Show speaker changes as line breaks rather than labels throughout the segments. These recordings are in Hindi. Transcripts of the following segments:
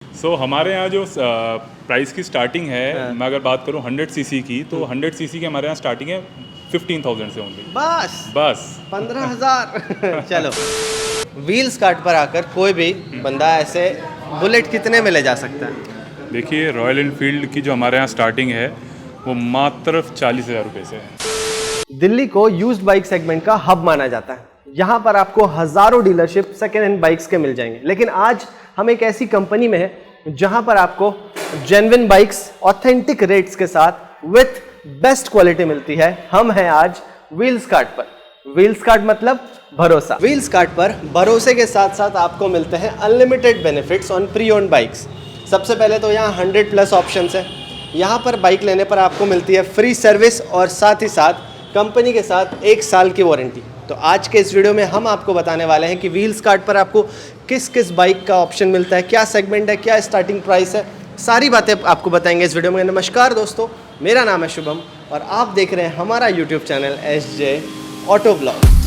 हमारे यहाँ जो प्राइस की स्टार्टिंग है, मैं अगर बात करूँ 100 सीसी की, तो 100 सीसी की हमारे यहाँ स्टार्टिंग है 15,000 से ओनली। बस
15,000 चलो, व्हील्स कार्ट पर आकर कोई भी बंदा ऐसे बुलेट कितने में ले जा सकता है?
देखिए, रॉयल एनफील्ड की जो हमारे यहाँ स्टार्टिंग है वो मात्र 40,000 रुपये से है।
दिल्ली को यूज्ड बाइक सेगमेंट का हब माना जाता है। यहाँ पर आपको हजारों डीलरशिप सेकेंड हैंड बाइक्स के मिल जाएंगे, लेकिन आज हम एक ऐसी कंपनी में हैं जहाँ पर आपको जेन्युइन बाइक्स ऑथेंटिक रेट्स के साथ विथ बेस्ट क्वालिटी मिलती है। हम हैं आज व्हील्स कार्ट पर। व्हील्स कार्ट मतलब भरोसा। व्हील्स कार्ट पर भरोसे के साथ साथ आपको मिलते हैं unlimited benefits on pre owned bikes. सबसे पहले तो यहाँ 100+ ऑप्शंस है। यहाँ पर बाइक लेने पर आपको मिलती है फ्री सर्विस और साथ ही साथ कंपनी के साथ 1 साल की वारंटी। तो आज के इस वीडियो में हम आपको बताने वाले हैं कि व्हील्स कार्ट पर आपको किस किस बाइक का ऑप्शन मिलता है, क्या सेगमेंट है, क्या स्टार्टिंग प्राइस है, सारी बातें आपको बताएंगे इस वीडियो में। नमस्कार दोस्तों, मेरा नाम है शुभम और आप देख रहे हैं हमारा YouTube channel SJ auto blog.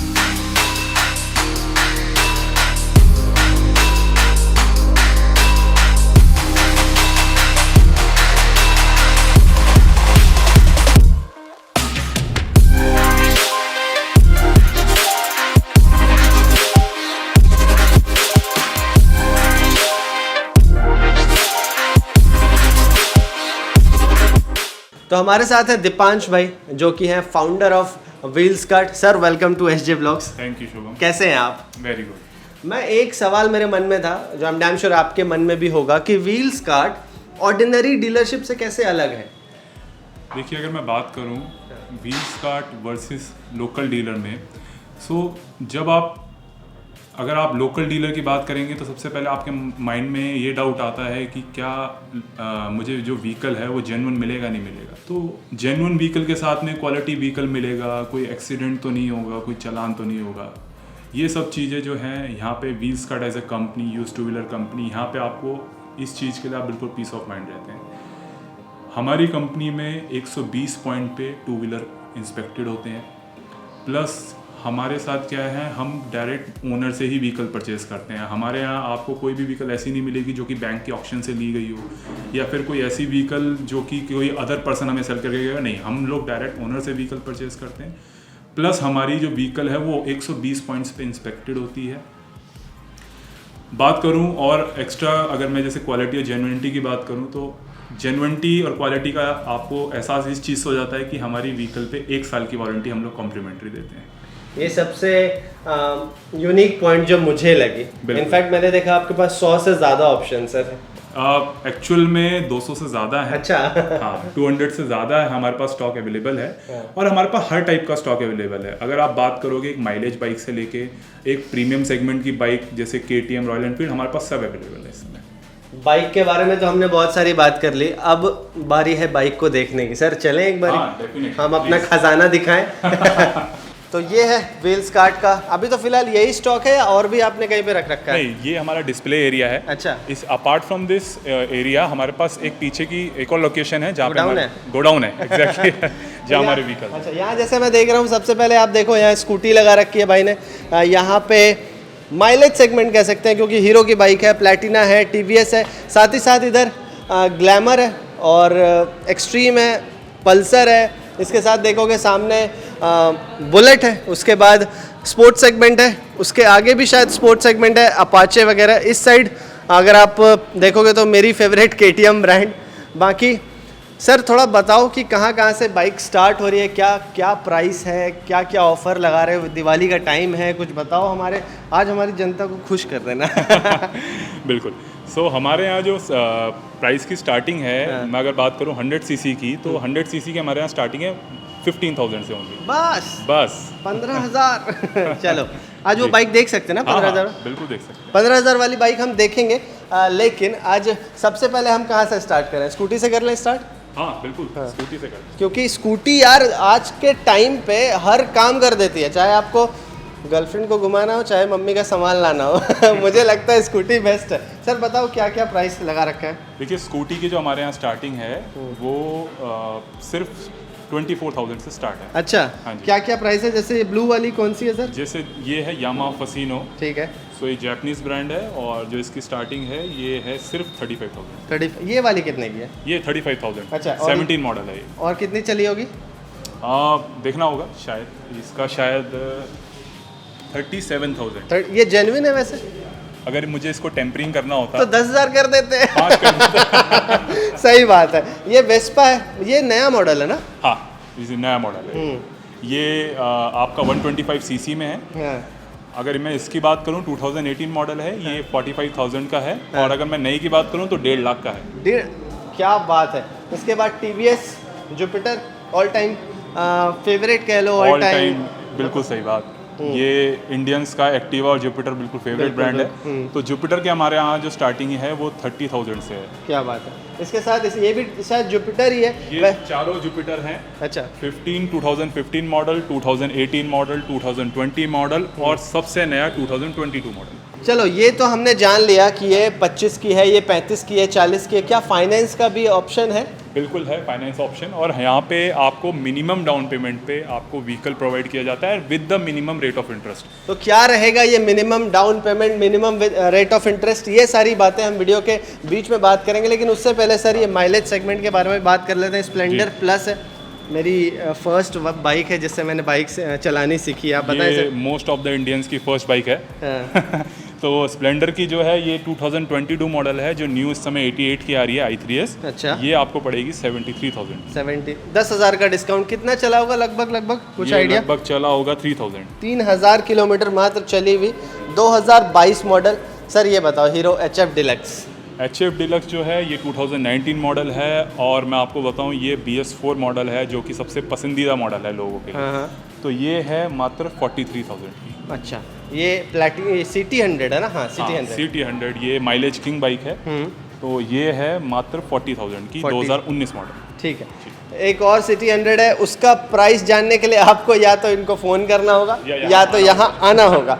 तो हमारे साथ है दीपांश भाई, जो कि हैं founder of Wheels Cart. Sir welcome to SJ blogs.
Thank you Shubham.
कैसे हैं आप?
Very good.
मैं एक सवाल मेरे मन में था, जो आई एम डैम श्योर आपके मन में भी होगा, कि व्हील्स कार्ट ऑर्डिनरी डीलरशिप से कैसे अलग है?
देखिए, अगर मैं बात करूँ wheels cart versus local dealer में, जब अगर आप लोकल डीलर की बात करेंगे तो सबसे पहले आपके माइंड में ये डाउट आता है कि क्या मुझे जो व्हीकल है वो जेन्युइन मिलेगा नहीं मिलेगा। तो जेन्युइन व्हीकल के साथ में क्वालिटी व्हीकल मिलेगा, कोई एक्सीडेंट तो नहीं होगा, कोई चालान तो नहीं होगा। ये सब चीज़ें जो हैं यहाँ पे Wheels Cart as a company, used two wheeler company, यहाँ पे आपको इस चीज़ के लिए आप बिल्कुल पीस ऑफ माइंड रहते हैं। हमारी कंपनी में 120 पॉइंट पे टू व्हीलर इंस्पेक्टेड होते हैं, प्लस हमारे साथ क्या है, हम डायरेक्ट ओनर से ही व्हीकल परचेज़ करते हैं। हमारे यहाँ आपको कोई भी व्हीकल ऐसी नहीं मिलेगी जो कि बैंक के ऑक्शन से ली गई हो, या फिर कोई ऐसी व्हीकल जो कि कोई अदर पर्सन हमें सेल करके गया। नहीं, हम लोग डायरेक्ट ओनर से व्हीकल परचेज़ करते हैं। प्लस हमारी जो व्हीकल है वो 120 पॉइंट्स पे इंस्पेक्टेड होती है। बात करूँ और एक्स्ट्रा, अगर मैं जैसे क्वालिटी और जेन्युइनिटी की बात करूँ, तो जेन्युइनिटी और क्वालिटी का आपको एहसास इस चीज़ से हो जाता है कि हमारी व्हीकल पे 1 साल की वारंटी हम लोग कॉम्प्लीमेंट्री देते हैं।
ये सबसे यूनिक पॉइंट जो मुझे लगी। इनफैक्ट मैंने देखा आपके पास 100 से ज़्यादा ऑप्शन है।
एक्चुअल में 200 से ज़्यादा है।
अच्छा।
हाँ, 200 से ज़्यादा है हमारे पास स्टॉक अवेलेबल है। और हमारे पास हर टाइप का स्टॉक अवेलेबल है। अगर आप बात करोगे एक माइलेज बाइक से लेके एक प्रीमियम सेगमेंट की बाइक जैसे KTM, रॉयल एनफील्ड, हमारे पास सब अवेलेबल है इसमें।
बाइक के बारे में तो हमने बहुत सारी बात कर ली, अब बारी है बाइक को देखने की। सर चलें एक बार, हम अपना खजाना दिखाएं। तो ये है व्हील्स कार्ट का। अभी तो फिलहाल यही स्टॉक है या और भी आपने कहीं पे रख रखा है?
नहीं, ये हमारा डिस्प्ले एरिया है।
अच्छा।
इस अपार्ट फ्रॉम दिस एरिया हमारे पास एक पीछे की एक और लोकेशन है जहाँ पे
गोडाउन
है एग्जैक्टली जहाँ हमारे व्हीकल।
अच्छा, यहाँ जैसे मैं देख रहा हूँ, सबसे पहले आप देखो यहाँ स्कूटी लगा रखी है भाई ने। यहाँ पे माइलेज सेगमेंट कह सकते हैं, क्योंकि हीरो की बाइक है, प्लैटिना है, TVS है, साथ ही साथ इधर ग्लैमर है और एक्सट्रीम है, पल्सर है। इसके साथ देखोगे सामने बुलेट है, उसके बाद स्पोर्ट्स सेगमेंट है, उसके आगे भी शायद स्पोर्ट्स सेगमेंट है, अपाचे वगैरह। इस साइड अगर आप देखोगे तो मेरी फेवरेट KTM ब्रांड। बाकी सर थोड़ा बताओ कि कहाँ कहाँ से बाइक स्टार्ट हो रही है, क्या क्या प्राइस है, क्या क्या ऑफ़र लगा रहे हो, दिवाली का टाइम है, कुछ बताओ आज हमारी जनता को खुश कर देना।
बिल्कुल। हमारे यहाँ जो प्राइस की स्टार्टिंग है, मैं अगर बात करूँ 100 सीसी की, तो 100 सीसी की हमारे यहाँ स्टार्टिंग है 15,000 से ओनली। बस
15,000 चलो, आज वो बाइक देख सकते हैं ना? 15,000
बिल्कुल देख सकते हैं।
15,000 वाली बाइक हम देखेंगे। लेकिन आज सबसे पहले हम कहाँ से स्टार्ट करें? स्कूटी से कर लें स्टार्ट?
हाँ बिल्कुल, स्कूटी से कर।
क्योंकि स्कूटी यार आज के टाइम पे हर काम कर देती है, चाहे आपको गर्लफ्रेंड को घुमाना हो, चाहे मम्मी का सामान लाना हो। मुझे लगता है स्कूटी बेस्ट है। सर बताओ क्या क्या प्राइस लगा रखा है?
देखिए, स्कूटी की जो हमारे यहाँ स्टार्टिंग है वो सिर्फ 24,000 से स्टार्ट है।
अच्छा,
हाँ जी।
क्या क्या प्राइस है? जैसे ये ब्लू वाली कौन सी है सर?
जैसे ये है यामा फसीनो,
ठीक है।
सो ये जापानीज ब्रांड है और जो इसकी स्टार्टिंग है ये है सिर्फ 35,000।
30, ये वाली कितने की है?
ये 35,000।
अच्छा, और
17 मॉडल है ये।
और कितनी चली होगी?
देखना होगा, शायद इसका शायद 37,000।
ये जेन्युइन है वैसे?
अगर मुझे इसको टेम्परिंग करना होता
तो 10,000 कर देते हैं।
5 कर देता।
सही बात है। ये वेस्पा है, ये नया मॉडल है ना?
हाँ, ये नया मॉडल है। ये आपका 125 सीसी में है।
हाँ।
अगर मैं इसकी बात करूं 2018 मॉडल है, ये 45,000 का है। और अगर मैं नई की बात करूं तो 1.5 लाख का है।
क्या बात है। इसके बाद TVS Jupiter, all time favourite कह लो, ऑल टाइम।
बिल्कुल सही बात। ये इंडियंस का एक्टिवा और जुपिटर बिल्कुल फेवरेट ब्रांड है। तो जुपिटर के हमारे यहाँ जो स्टार्टिंग है वो 30,000 से है।
क्या बात है। इसके साथ ये भी शायद जुपिटर ही है।
ये चारों जुपिटर हैं।
अच्छा।
2015 मॉडल, 2018 मॉडल, 2020 मॉडल और सबसे नया 2022 मॉडल।
चलो, ये तो हमने जान लिया कि ये 25 की है, ये 35 की है, 40 की है। क्या फाइनेंस का भी ऑप्शन है?
बिल्कुल है फाइनेंस ऑप्शन, और यहाँ पे आपको मिनिमम डाउन पेमेंट पे आपको व्हीकल प्रोवाइड किया जाता है with the minimum rate of interest.
तो क्या रहेगा ये minimum down payment, minimum rate of interest, ये सारी बातें हम वीडियो के बीच में बात करेंगे। लेकिन उससे पहले सर ये माइलेज सेगमेंट के बारे में बात कर लेते हैं। स्प्लेंडर प्लस है, मेरी फर्स्ट बाइक है जिससे मैंने बाइक चलानी सीखी। आप बताएं sir.
Most of the Indians की फर्स्ट बाइक है।
हाँ।
तो स्प्लेंडर की जो है ये 2022 मॉडल है, जो न्यू इस समय 88 की आ रही है i3s।
अच्छा।
ये आपको पड़ेगी 73,000।
10,000 का डिस्काउंट। कितना चला होगा लगभग कुछ आइडिया?
लगभग चला होगा 3,000।
3,000 किलोमीटर मात्र चली हुई, 2022 मॉडल। सर ये बताओ, hero HF deluxe.
HF deluxe जो है ये 2019 मॉडल है, और मैं आपको बताऊं ये BS4 मॉडल है जो कि सबसे पसंदीदा मॉडल है लोगों के लिए।
हाँ।
तो ये है मात्र 43,000 की।
अच्छा, ये प्लैटिनम सिटी 100 है ना? हाँ, सिटी 100।
सिटी 100 ये माइलेज किंग बाइक है। तो ये है मात्र 40,000 की, 2019 मॉडल।
ठीक है। एक और सिटी 100 है, उसका प्राइस जानने के लिए आपको या तो इनको फ़ोन करना होगा या तो यहाँ आना होगा।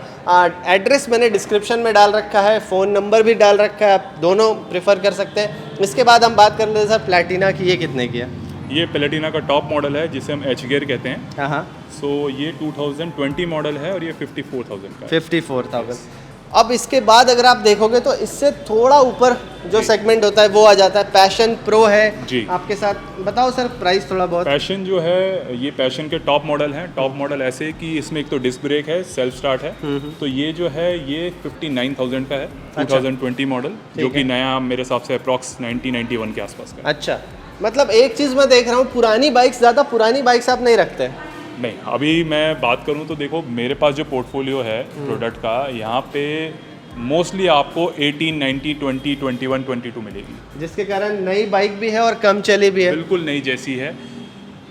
एड्रेस मैंने डिस्क्रिप्शन में डाल रखा है, फ़ोन नंबर भी डाल रखा है, आप दोनों प्रेफर कर सकते हैं। इसके बाद हम बात कर लेते हैं सर प्लैटिना की। ये कितने की है?
ये प्लैटिना का टॉप मॉडल है जिसे हम H गियर कहते हैं।
हाँ।
सो ये 2020 मॉडल है और ये 54,000 का है।
54,000। अब इसके बाद अगर आप देखोगे तो इससे थोड़ा ऊपर जो सेगमेंट होता है वो आ जाता है। पैशन प्रो है
जी
आपके साथ। बताओ सर प्राइस थोड़ा बहुत।
पैशन जो है ये पैशन के टॉप मॉडल हैं। टॉप मॉडल ऐसे कि इसमें एक तो डिस्क ब्रेक है, सेल्फ स्टार्ट है। तो ये जो है ये 59,000 का है। 2020 मॉडल, जो कि नया मेरे हिसाब से अप्रॉक्स 90-91 के आसपास का।
अच्छा, मतलब एक चीज़ मैं देख रहा हूँ, पुरानी बाइक्स, ज़्यादा पुरानी बाइक्स आप नहीं रखते?
नहीं, अभी मैं बात करूं तो देखो मेरे पास जो पोर्टफोलियो है प्रोडक्ट का, यहाँ पे मोस्टली आपको 18, 90, 20, 21, 22 मिलेगी,
जिसके कारण नई बाइक भी है और कम चली भी है।
बिल्कुल नई जैसी है।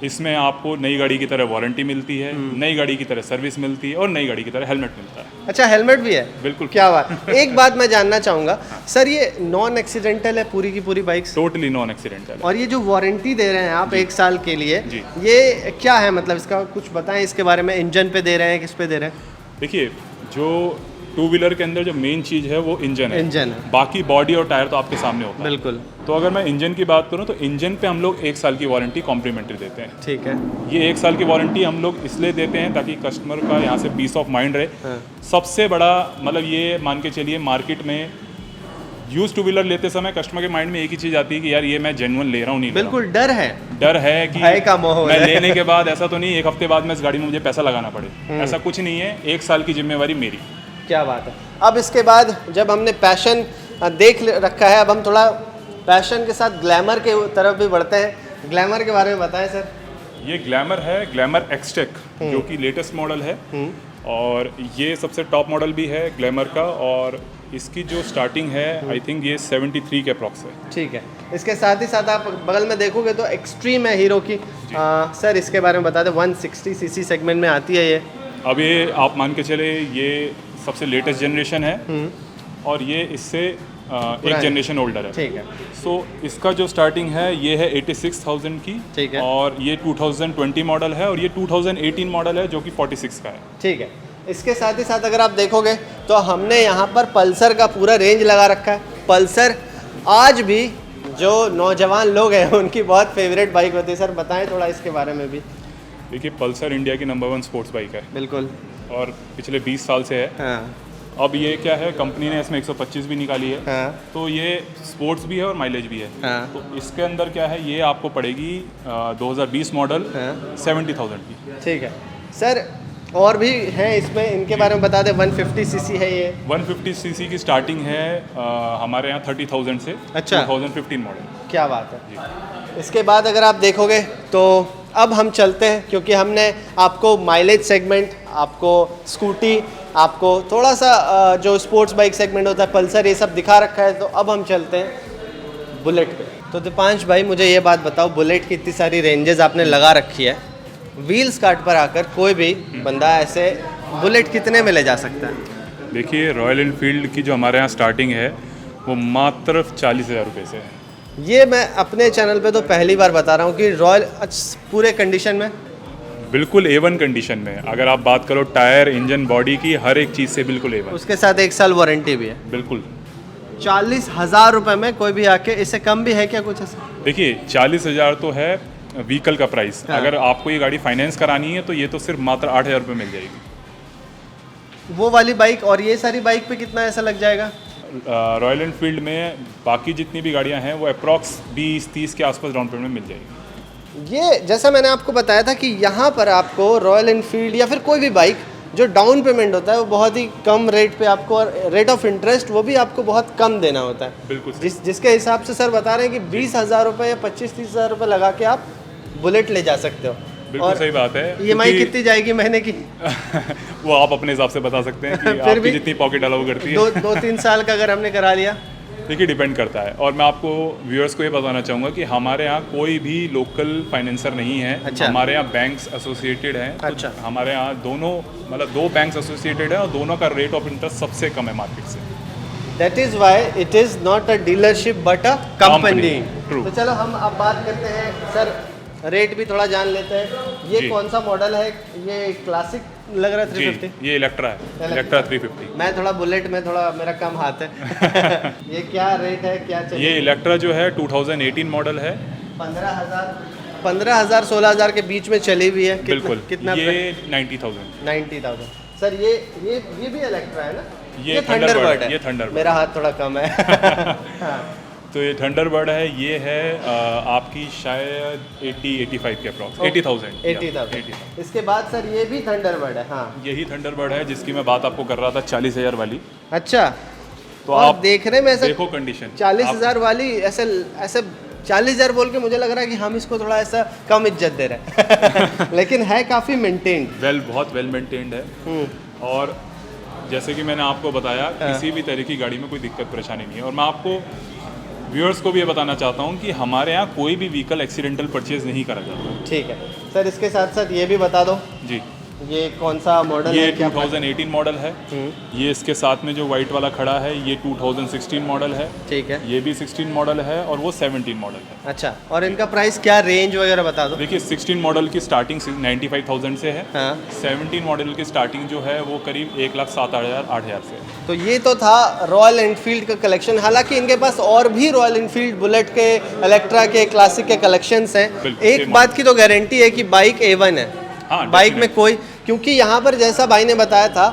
इसमें आपको नई गाड़ी की तरह वारंटी मिलती है, नई गाड़ी की तरह सर्विस मिलती है और नई गाड़ी की तरह हेलमेट मिलता है।
अच्छा, हेलमेट भी है?
बिल्कुल।
क्या बात। एक बात मैं जानना चाहूँगा सर, ये नॉन एक्सीडेंटल है पूरी की पूरी बाइक्स?
टोटली नॉन एक्सीडेंटल है।
और ये जो वारंटी दे रहे हैं आप 1 साल के लिए,
जी।
ये क्या है? मतलब इसका कुछ बताएं इसके बारे में। इंजन पे दे रहे हैं, किस पे दे रहे हैं?
देखिए, जो टू व्हीलर के अंदर जो मेन चीज़ है वो इंजन है।
इंजन है।
बाकी बॉडी और टायर तो आपके सामने होता है।
बिल्कुल।
तो अगर मैं इंजन की बात करूं तो इंजन पे हम लोग 1 साल की वारंटी कॉम्प्लीमेंट्री देते हैं।
ठीक है।
ये 1 साल की वारंटी हम लोग इसलिए देते हैं ताकि कस्टमर का यहाँ से पीस ऑफ माइंड रहे।
हाँ।
सबसे बड़ा मतलब ये मान के चलिए, मार्केट में यूज टू व्हीलर लेते समय कस्टमर के माइंड में एक ही चीज़ आती है कि यार ये मैं जेन्युइन ले रहा हूँ, नहीं ले रहा हूँ।
बिल्कुल, डर है।
डर है कि
भय का माहौल
मैं
है।
लेने के बाद ऐसा तो नहीं 1 हफ्ते बाद में इस गाड़ी में मुझे पैसा लगाना पड़े। ऐसा कुछ नहीं है, 1 साल की जिम्मेवारी मेरी।
क्या बात है। अब इसके बाद जब हमने पैशन देख रखा है, अब हम थोड़ा पैशन के साथ ग्लैमर के तरफ भी बढ़ते हैं। ग्लैमर के बारे में बताएं सर।
ये ग्लैमर है, ग्लैमर एक्सटेक, जो कि लेटेस्ट मॉडल है और ये सबसे टॉप मॉडल भी है ग्लैमर का। और इसकी जो स्टार्टिंग है आई थिंक ये 73 के अप्रॉक्स है।
ठीक है। इसके साथ ही साथ आप बगल में देखोगे तो एक्सट्रीम है हीरो की। सर इसके बारे में बता दें। 160 सीसी सेगमेंट में आती है ये।
अब ये आप मान के चले ये सबसे लेटेस्ट जनरेशन है और ये इससे एक जनरेशन ओल्डर है।
ठीक है।
सो इसका जो स्टार्टिंग है ये है 86,000 की।
ठीक है।
और ये 2020 मॉडल है और ये 2018 मॉडल है जो कि 46 का है।
ठीक है। इसके साथ ही साथ अगर आप देखोगे तो हमने यहाँ पर पल्सर का पूरा रेंज लगा रखा है। पल्सर आज भी जो नौजवान लोग हैं उनकी बहुत फेवरेट बाइक होती है। सर बताएं थोड़ा इसके बारे में भी।
देखिए पल्सर इंडिया की नंबर 1 स्पोर्ट्स बाइक है
बिल्कुल।
और पिछले 20 साल से है।
हाँ
अब ये क्या है, कंपनी ने इसमें 125 भी निकाली है।
हाँ
तो ये स्पोर्ट्स भी है और माइलेज भी है।
हाँ।
तो इसके अंदर क्या है, ये आपको पड़ेगी 2020 मॉडल
हाँ।
70,000 की।
ठीक है सर, और भी हैं इसमें, इनके बारे में बता दें। 150 सीसी है ये।
150 सीसी की स्टार्टिंग है हमारे यहाँ 30,000 से।
अच्छा।
2015 मॉडल।
क्या बात है। इसके बाद अगर आप देखोगे तो अब हम चलते हैं, क्योंकि हमने आपको माइलेज सेगमेंट, आपको स्कूटी, आपको थोड़ा सा जो स्पोर्ट्स बाइक सेगमेंट होता है, पल्सर, ये सब दिखा रखा है। तो अब हम चलते हैं बुलेट पे। तो दीपांश भाई मुझे ये बात बताओ, बुलेट की इतनी सारी रेंजेस आपने लगा रखी है, व्हील्स कार्ट पर आकर कोई भी बंदा ऐसे बुलेट कितने में ले जा सकता है?
देखिए रॉयल एनफील्ड की जो हमारे यहाँ स्टार्टिंग है वो मात्र 40,000 रुपये से है।
ये मैं अपने चैनल पे तो पहली बार बता रहा हूँ कि रॉयल पूरे कंडीशन में,
बिल्कुल A1 कंडीशन में। अगर आप बात करो टायर, इंजन, बॉडी की, हर एक चीज़ से बिल्कुल A1।
उसके साथ 1 साल वारंटी भी है।
बिल्कुल।
40,000 रुपये में कोई भी आके, इससे कम भी है क्या कुछ ऐसा?
देखिए 40,000 तो है व्हीकल का प्राइस।
हाँ।
अगर आपको ये गाड़ी फाइनेंस करानी है तो ये तो सिर्फ मात्र 8,000 रुपये मिल जाएगी।
वो वाली बाइक और ये सारी बाइक पे कितना ऐसा लग जाएगा?
रॉयल एनफील्ड में बाकी जितनी भी गाड़ियां हैं वो अप्रॉक्स 20-30 के आसपास डाउन पेमेंट में मिल जाएगी।
ये जैसा मैंने आपको बताया था कि यहाँ पर आपको रॉयल एनफील्ड या फिर कोई भी बाइक जो डाउन पेमेंट होता है वो बहुत ही कम रेट पे आपको, और रेट ऑफ इंटरेस्ट वो भी आपको बहुत कम देना होता है।
बिल्कुल।
जिसके हिसाब से सर बता रहे हैं कि 20,000 रुपये या 25-30,000 रुपये लगा के आप बुलेट ले जा सकते हो।
बिल्कुल सही बात है।
EMI कितनी जाएगी महीने की?
वो आप अपने हिसाब से बता सकते हैं कि
फिर
आपकी
भी
जितनी पॉकेट अलाउ करती है।
2-3 साल का अगर हमने करा लिया।
देखिए डिपेंड करता है। और मैं आपको व्यूअर्स को ये बताना चाहूँगा कि हमारे यहाँ कोई भी लोकल फाइनेंसर नहीं है।
अच्छा।
हमारे यहाँ बैंक्स एसोसिएटेड हैं।
अच्छा।
तो हमारे यहाँ दोनों, मतलब 2 बैंक्स एसोसिएटेड हैं और दोनों का रेट ऑफ इंटरेस्ट सबसे कम है मार्केट से।
That is why it is not a dealership but a company.
True.
तो चलो हम अब बात करते हैं सर, रेट भी थोड़ा जान लेते हैं। ये
जी।
कौन सा मॉडल है? ये क्लासिक लग रहा है 350।
जी, ये इलेक्ट्रा है। इलेक्ट्रा 350।
मैं थोड़ा बुलेट में थोड़ा मेरा कम हाथ है। ये क्या रेट है, क्या चाहिए?
ये इलेक्ट्रा जो है 2018 मॉडल है।
15,000 16,000 के बीच में चली हुई है।
बिल्कुल।
कितना?
ये 90,000।
90,000। सर ये भी इलेक्ट्रा है ना?
ये
थंडरबर्ड है।
ये थंडरबर्ड।
मेरा हाथ थोड़ा कम है। हाँ।
तो ये थंडरबर्ड है। ये है आपकी शायद 80-85 के अप्रॉक्स। 80,000।
80,000। इसके बाद सर ये भी थंडरबर्ड है। हाँ
यही थंडरबर्ड है जिसकी मैं बात आपको कर रहा था, 40,000 वाली।
अच्छा।
तो
और
आप
देखने में ऐसा
देखो कंडीशन।
40,000 वाली ऐसे 40,000 बोल के मुझे लग रहा है कि हम इसको थोड़ा ऐसा कम इज्जत दे रहे हैं। लेकिन है काफ़ी मेंटेन्ड।
बहुत वेल मेंटेन्ड है। और जैसे कि मैंने आपको बताया, किसी भी तरह की गाड़ी में कोई दिक्कत परेशानी नहीं है। और मैं आपको व्यूअर्स को भी ये बताना चाहता हूँ कि हमारे यहाँ कोई भी व्हीकल एक्सीडेंटल परचेज नहीं करा जाता।
ठीक है सर, इसके साथ साथ ये भी बता दो।
जी।
ये कौन सा मॉडल
ये
है? क्या
2018 मॉडल है। ये इसके साथ में जो वाइट वाला खड़ा है ये 2016 मॉडल है।
ठीक है।
ये भी 16 मॉडल है और वो 17 मॉडल है।
अच्छा, और इनका प्राइस क्या, रेंज वगैरह बता दो।
देखिए 16 मॉडल की स्टार्टिंग 95,000 से है।
हाँ।
17 मॉडल की स्टार्टिंग जो है वो करीब 1,07,000-8,000 से है।
तो ये तो था रॉयल एनफील्ड का कलेक्शन। हालांकि इनके पास और भी रॉयल एनफील्ड, बुलेट के, इलेक्ट्रा के, क्लासिक के कलेक्शंस हैं। एक बात की तो गारंटी है कि बाइक A1 है।
हाँ,
बाइक में कोई, क्योंकि यहाँ पर जैसा भाई ने बताया था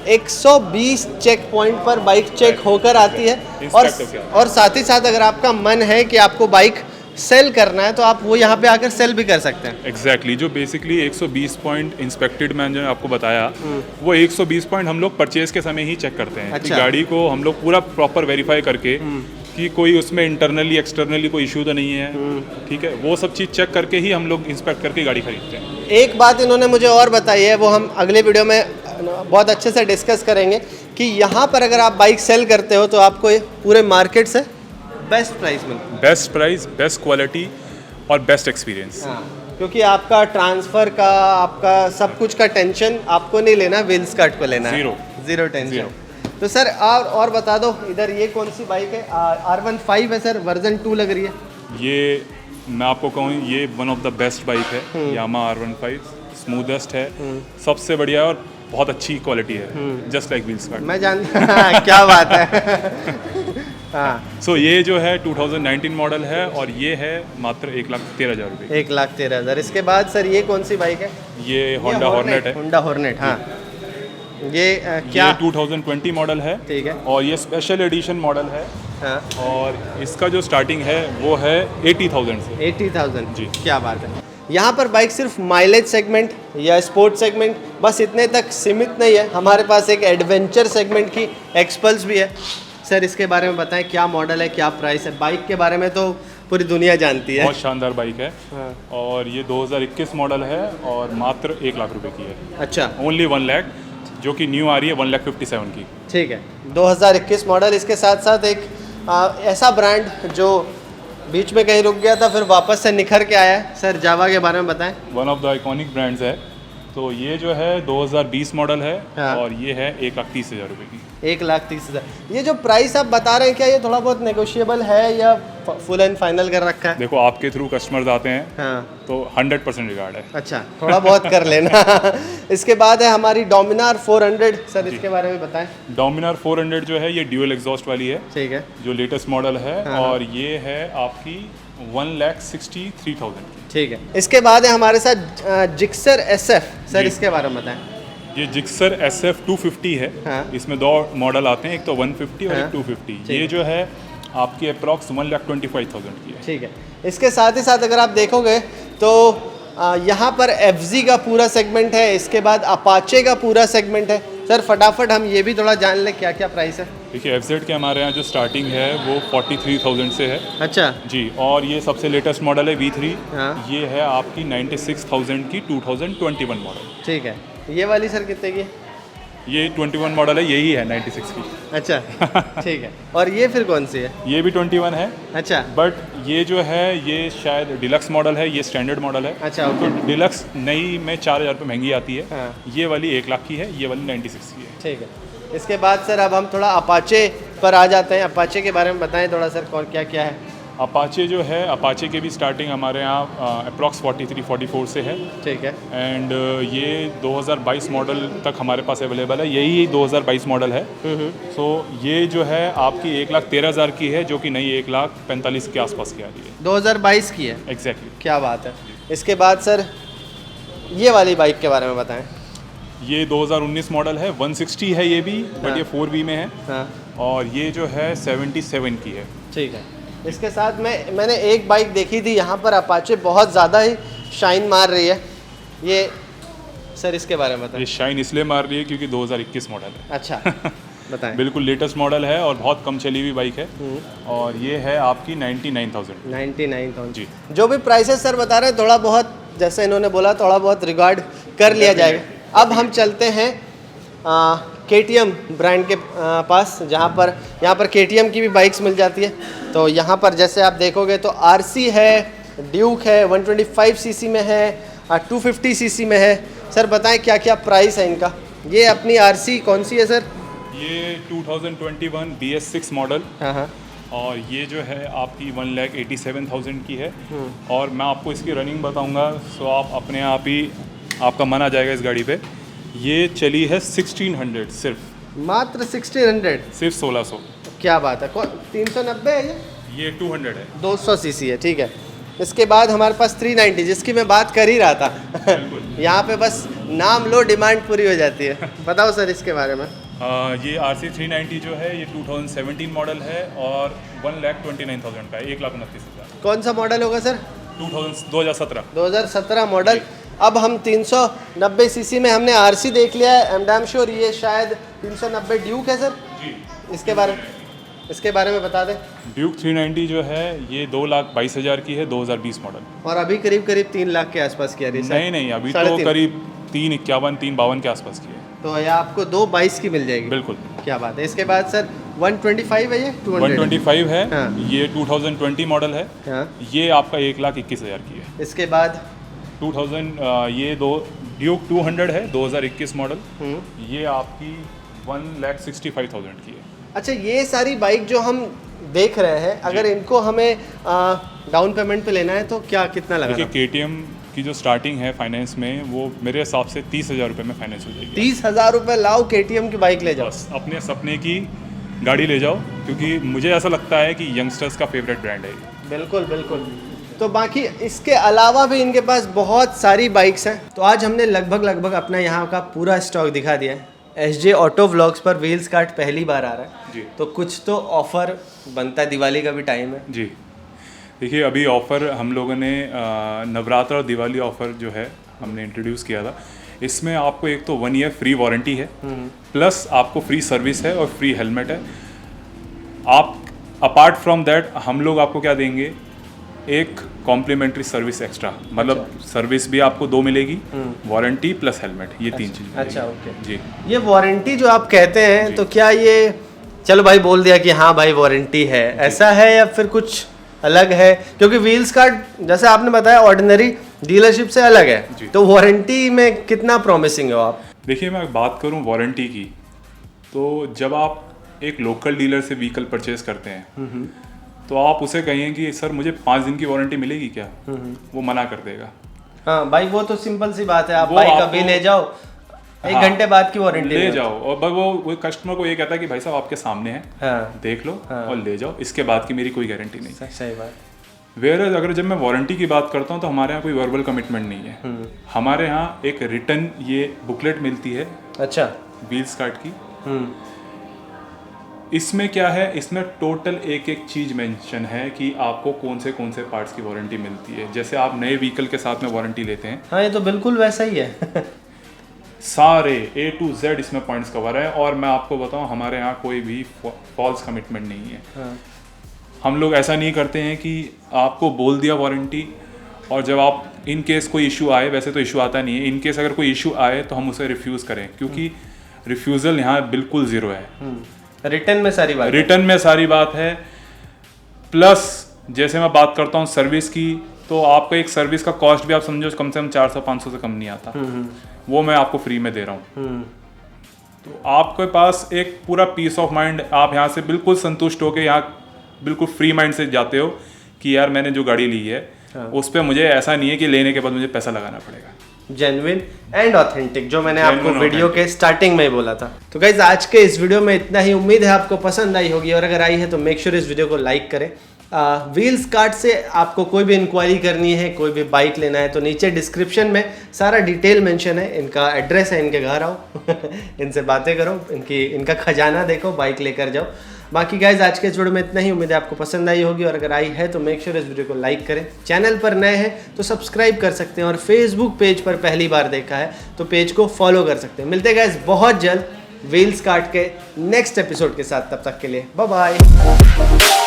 120 चेक पॉइंट पर बाइक चेक होकर आती है। और साथ ही साथ अगर आपका मन है कि आपको बाइक सेल करना है तो आप वो यहाँ पे आकर सेल भी कर सकते हैं।
एग्जैक्टली जो बेसिकली 120 पॉइंट इंस्पेक्टेड मैंने आपको बताया, वो 120 पॉइंट हम लोग परचेज के समय ही चेक करते हैं।
अच्छा।
कि गाड़ी को हम लोग पूरा प्रॉपर वेरीफाई करके कि कोई उसमें इंटरनली एक्सटर्नली कोई इशू तो नहीं है। ठीक है, वो सब चीज़ चेक करके ही हम लोग इंस्पेक्ट करके गाड़ी खरीदते हैं।
एक बात इन्होंने मुझे और बताई है, वो हम अगले वीडियो में बहुत अच्छे से डिस्कस करेंगे कि यहाँ पर अगर आप बाइक सेल करते हो तो आपको पूरे मार्केट से बेस्ट प्राइस मिलता है।
बेस्ट प्राइस, बेस्ट क्वालिटी और बेस्ट एक्सपीरियंस।
हाँ, क्योंकि आपका ट्रांसफ़र का, आपका सब कुछ का टेंशन आपको नहीं लेना, व्हील्स कार्ट को लेना है। Zero tension. तो सर और बता दो, इधर ये कौन सी बाइक है? R15 है सर, वर्जन 2 लग रही है।
ये मैं आपको कहूँ ये one of the best bike है। यामाहा R15 स्मूदेस्ट है, सबसे बढ़िया और बहुत अच्छी क्वालिटी है, जस्ट लाइक व्हील्स कार्ट।
मैं जानता क्या बात है। हाँ।
सो ये जो है 2019 मॉडल है और ये है मात्र 1,13,000 रुपये।
1,13,000। इसके बाद सर ये कौन सी बाइक है?
ये होंडा हॉर्नेट है।
होंडा हॉर्नेट, हाँ। ये क्या?
ये 2020 मॉडल है।
ठीक है।
और ये स्पेशल एडिशन मॉडल है।
हाँ।
और इसका जो स्टार्टिंग है वो है 80,000 से।
80,000
जी।
क्या बात है। यहाँ पर बाइक सिर्फ माइलेज सेगमेंट या स्पोर्ट सेगमेंट बस इतने तक सीमित नहीं है, हमारे पास एक एडवेंचर सेगमेंट की एक्सपल्स भी है। सर इसके बारे में बताएं, क्या मॉडल है, क्या प्राइस है? बाइक के बारे में तो पूरी दुनिया जानती है।
बहुत शानदार बाइक है।
हाँ।
और ये 2021 मॉडल है और मात्र 1 लाख रुपए की है।
अच्छा।
ओनली 1 लाख, जो कि न्यू आ रही है 1,57,000 की।
ठीक है, 2021 मॉडल। इसके साथ साथ एक ऐसा ब्रांड जो बीच में कहीं रुक गया था फिर वापस से निखर के आया है, सर जावा के बारे में बताएं।
One of the iconic brands है। तो ये जो है 2020 मॉडल है।
हाँ।
और ये है 1,30,000 रुपए की।
1,30,000। ये जो प्राइस आप बता रहे हैं क्या ये थोड़ा बहुत नेगोशिएबल है या फुल एंड फाइनल कर रखा है?
देखो, आपके थ्रू कस्टमर्स आते हैं।
हाँ।
तो 100% रिगार्ड है।
अच्छा, थोड़ा बहुत कर लेना। इसके बाद है हमारी डोमिनार 400। सर इसके बारे में बताएं।
डोमिनार 400 जो है ये ड्यूअल एग्जॉस्ट वाली है,
ठीक है।
जो लेटेस्ट मॉडल है।
हाँ।
और ये है आपकी 1,63,000 की।
ठीक है। इसके बाद है हमारे साथ जिक्सर SF। सर
जी।
इसके बारे में बताएं।
ये जिक्सर SF 250 है।
हाँ।
इसमें 2 मॉडल आते हैं, एक तो 150 और
हाँ।
एक 250।
ठीक
ये जो है आपकी अप्रॉक्स 1,25,000 की है।
ठीक है। इसके साथ ही साथ अगर आप देखोगे तो यहाँ पर FZ का पूरा सेगमेंट है, इसके बाद अपाचे का पूरा सेगमेंट है। सर फटाफट हम ये भी थोड़ा जान लें क्या क्या प्राइस है।
देखिए, FZ के हमारे यहाँ जो स्टार्टिंग है वो 43,000 से है।
अच्छा।
जी। और ये सबसे लेटेस्ट मॉडल है V3।
हाँ।
ये है आपकी 96,000 की 2021 मॉडल।
ठीक है। ये वाली सर कितने की है?
ये 21 मॉडल है, यही है 96 की।
अच्छा। ठीक है। और ये फिर कौन सी है?
ये भी 21 है।
अच्छा।
बट ये जो है ये शायद डिलक्स मॉडल है, ये स्टैंडर्ड मॉडल है।
अच्छा, ओके।
तो डिलक्स नई में 4,000 रुपये महंगी आती है।
हाँ।
ये वाली 1 लाख की है, ये वाली 96 की है।
ठीक है। इसके बाद सर अब हम थोड़ा अपाचे पर आ जाते हैं। अपाचे के बारे में बताएं थोड़ा सर, कौन क्या क्या है?
अपाचे जो है, अपाचे के भी स्टार्टिंग हमारे यहाँ अप्रॉक्स 43-44 से है।
ठीक है।
एंड ये 2022 मॉडल तक हमारे पास अवेलेबल है, यही 2022 मॉडल है। सो ये जो है आपकी 1,13,000 की है, जो कि नई 1,45,000 के आसपास की आ रही है।
2022 की है।
एग्जैक्टली।
क्या बात है। इसके बाद सर ये वाली बाइक के बारे में बताएं।
ये 2019 मॉडल है, 160 है ये भी, बट
हाँ।
ये 4V में है।
हाँ।
और ये जो है 77 की है।
ठीक है। इसके साथ मैंने एक बाइक देखी थी यहाँ पर अपाचे बहुत ज़्यादा ही शाइन मार रही है। ये सर इसके बारे में बताएं।
ये शाइन इसलिए मार रही है क्योंकि 2021 मॉडल है।
अच्छा। बताएं।
बिल्कुल लेटेस्ट मॉडल है और बहुत कम चली हुई बाइक है। और ये है आपकी 99,000।
99,000
जी।
जो भी प्राइसेस सर बता रहे हैं थोड़ा बहुत, जैसे इन्होंने बोला, थोड़ा बहुत रिगार्ड कर लिया जाएगा। अब हम चलते हैं KTM ब्रांड के पास, यहाँ पर KTM की भी बाइक्स मिल जाती है। तो यहाँ पर जैसे आप देखोगे तो RC है, ड्यूक है, 125 सीसी में है, 250 सीसी में है। सर बताएं क्या क्या प्राइस है इनका। ये अपनी RC कौन सी है सर?
ये 2021 BS6 मॉडल।
हाँ हाँ।
और ये जो है आपकी 1,87,000 की है। और मैं आपको इसकी रनिंग बताऊंगा, सो आप अपने आप ही आपका मन आ जाएगा इस गाड़ी पे। ये चली है 1600 सिर्फ।
मात्र 1600?
सिर्फ 1600।
क्या बात है। 390 है
ये 200 है।
200 सीसी है। ठीक है। इसके बाद हमारे पास 390 जिसकी मैं बात कर ही रहा था। यहाँ पे बस नाम लो, डिमांड पूरी हो जाती है। बताओ सर इसके बारे में।
ये RC 390 जो है ये 2017 मॉडल है और 1,29,000 का है, 1,29,000।
कौन सा मॉडल होगा सर?
2017।
2017 मॉडल। अब हम 390 सीसी में हमने RC देख लिया है। एम डैम श्योर ये शायद 390 ड्यूक है सर।
जी।
इसके बारे में बता दें।
ड्यूक 390 जो है ये 2,22,000 की है, 2020 मॉडल।
और अभी करीब 3 लाख के आसपास की आ रही है।
नहीं, अभी तो करीब 351, 352 के आसपास की है।
तो ये आपको 222 की मिल जाएगी।
बिल्कुल।
क्या बात है। इसके बाद सर 125 है, ये
125 है।
हाँ।
ये 2020 मॉडल है।
हाँ।
ये आपका 1,21,000 की है।
इसके बाद
2000 ड्यूक 200 है, 2021 मॉडल। ये आपकी 1,65,000 की है।
अच्छा, ये सारी बाइक जो हम देख रहे हैं, अगर इनको हमें डाउन पेमेंट पे लेना है तो कितना लगेगा?
देखिए, KTM की जो स्टार्टिंग है फाइनेंस में वो मेरे हिसाब से 30,000 रुपये में फाइनेंस हो जाएगी।
30,000 रुपये लाओ KTM की बाइक ले जाओ।
बस अपने सपने की गाड़ी ले जाओ, क्योंकि मुझे ऐसा लगता है कि यंगस्टर्स का फेवरेट ब्रांड है ये।
बिल्कुल बिल्कुल। तो बाकी इसके अलावा भी इनके पास बहुत सारी बाइक्स हैं। तो आज हमने लगभग अपना यहाँ का पूरा स्टॉक दिखा दिया है। SJ ऑटो व्लॉग्स पर व्हील्स कार्ट पहली बार आ रहा है
जी।
तो कुछ तो ऑफर बनता है, दिवाली का भी टाइम है।
जी देखिए, अभी ऑफ़र हम लोगों ने नवरात्र और दिवाली ऑफ़र जो है हमने इंट्रोड्यूस किया था। इसमें आपको एक तो 1 ईयर फ्री वारंटी है, प्लस आपको फ्री सर्विस है और फ्री हेलमेट है। आप अपार्ट फ्रॉम दैट हम लोग आपको क्या देंगे, एक कॉम्प्लीमेंट्री सर्विस एक्स्ट्रा, मतलब सर्विस भी आपको 2 मिलेगी, वारंटी प्लस हेलमेट, ये 3 चीज़।
अच्छा ओके
जी।
ये वारंटी जो आप कहते हैं तो क्या ये, चलो भाई बोल दिया कि हाँ भाई वारंटी है, ऐसा है या फिर कुछ अलग है? क्योंकि व्हील्स कार्ट जैसे आपने बताया ऑर्डिनरी डीलरशिप से अलग है, तो वारंटी में कितना प्रॉमिसिंग हो आप?
देखिए, मैं बात करूं वारंटी की, तो जब आप एक लोकल डीलर से व्हीकल परचेज करते हैं तो आप उसे कहिए कि सर मुझे 5 दिन की वारंटी मिलेगी क्या, वो मना कर देगा।
हाँ भाई वो तो सिंपल सी बात है, आप
वो
बाइक अभी ले जाओ, 1 घंटे बाद की वारंटी
ले जाओ, और बस वो कस्टमर को ये कहता है कि भाई साहब आपके सामने है, देख लो और ले जाओ, इसके बाद की मेरी कोई गारंटी नहीं।
सही बात।
वेयर अगर जब मैं वारंटी की बात करता हूँ तो हमारे यहाँ कोई वर्बल कमिटमेंट नहीं है। हमारे यहाँ एक रिटर्न ये बुकलेट मिलती है,
अच्छा,
व्हील्स कार्ट की। इसमें क्या है, इसमें टोटल एक चीज़ मेंशन है कि आपको कौन से पार्ट्स की वारंटी मिलती है। जैसे आप नए व्हीकल के साथ में वारंटी लेते हैं,
हाँ ये तो बिल्कुल वैसा ही है।
सारे A to Z इसमें पॉइंट्स कवर है। और मैं आपको बताऊं, हमारे यहाँ कोई भी फॉल्स कमिटमेंट नहीं है।
हाँ।
हम लोग ऐसा नहीं करते हैं कि आपको बोल दिया वारंटी और जब आप इन केस कोई इशू आए, वैसे तो इशू आता नहीं है, इन केस अगर कोई इशू आए तो हम उसे रिफ्यूज़ करें, क्योंकि रिफ्यूज़ल यहाँ बिल्कुल ज़ीरो है।
रिटर्न में सारी बात,
रिटर्न में सारी बात है। प्लस जैसे मैं बात करता हूँ सर्विस की, तो आपका एक सर्विस का कॉस्ट भी आप समझो कम से कम 400-500 से कम नहीं आता, वो मैं आपको फ्री में दे रहा हूँ। तो आपके पास एक पूरा पीस ऑफ माइंड, आप यहाँ से बिल्कुल संतुष्ट होकर यहाँ बिल्कुल फ्री माइंड से जाते हो कि यार मैंने जो गाड़ी ली है उस पर मुझे ऐसा नहीं है कि लेने के बाद मुझे पैसा लगाना पड़ेगा।
जेन्युइन एंड ऑथेंटिक, जो मैंने आपको वीडियो के स्टार्टिंग में ही बोला था। तो गाइज आज के इस वीडियो में इतना ही, उम्मीद है आपको पसंद आई होगी, और अगर आई है तो मेक श्योर इस वीडियो को लाइक करें। व्हील्स कार्ट से आपको कोई भी इंक्वायरी करनी है, कोई भी बाइक लेना है, तो नीचे डिस्क्रिप्शन में सारा डिटेल मेंशन है, इनका एड्रेस है, इनके घर आओ इनसे बातें करो, इनका खजाना देखो, बाइक लेकर जाओ। बाकी गाइज आज के इस वीडियो में इतना ही, उम्मीद है आपको पसंद आई होगी, और अगर आई है तो मेक श्योर इस वीडियो को लाइक करें। चैनल पर नए हैं तो सब्सक्राइब कर सकते हैं, और फेसबुक पेज पर पहली बार देखा है तो पेज को फॉलो कर सकते हैं। मिलते हैं गाइज बहुत जल्द व्हील्स कार्ट के नेक्स्ट एपिसोड के साथ, तब तक के लिए बाय बाय।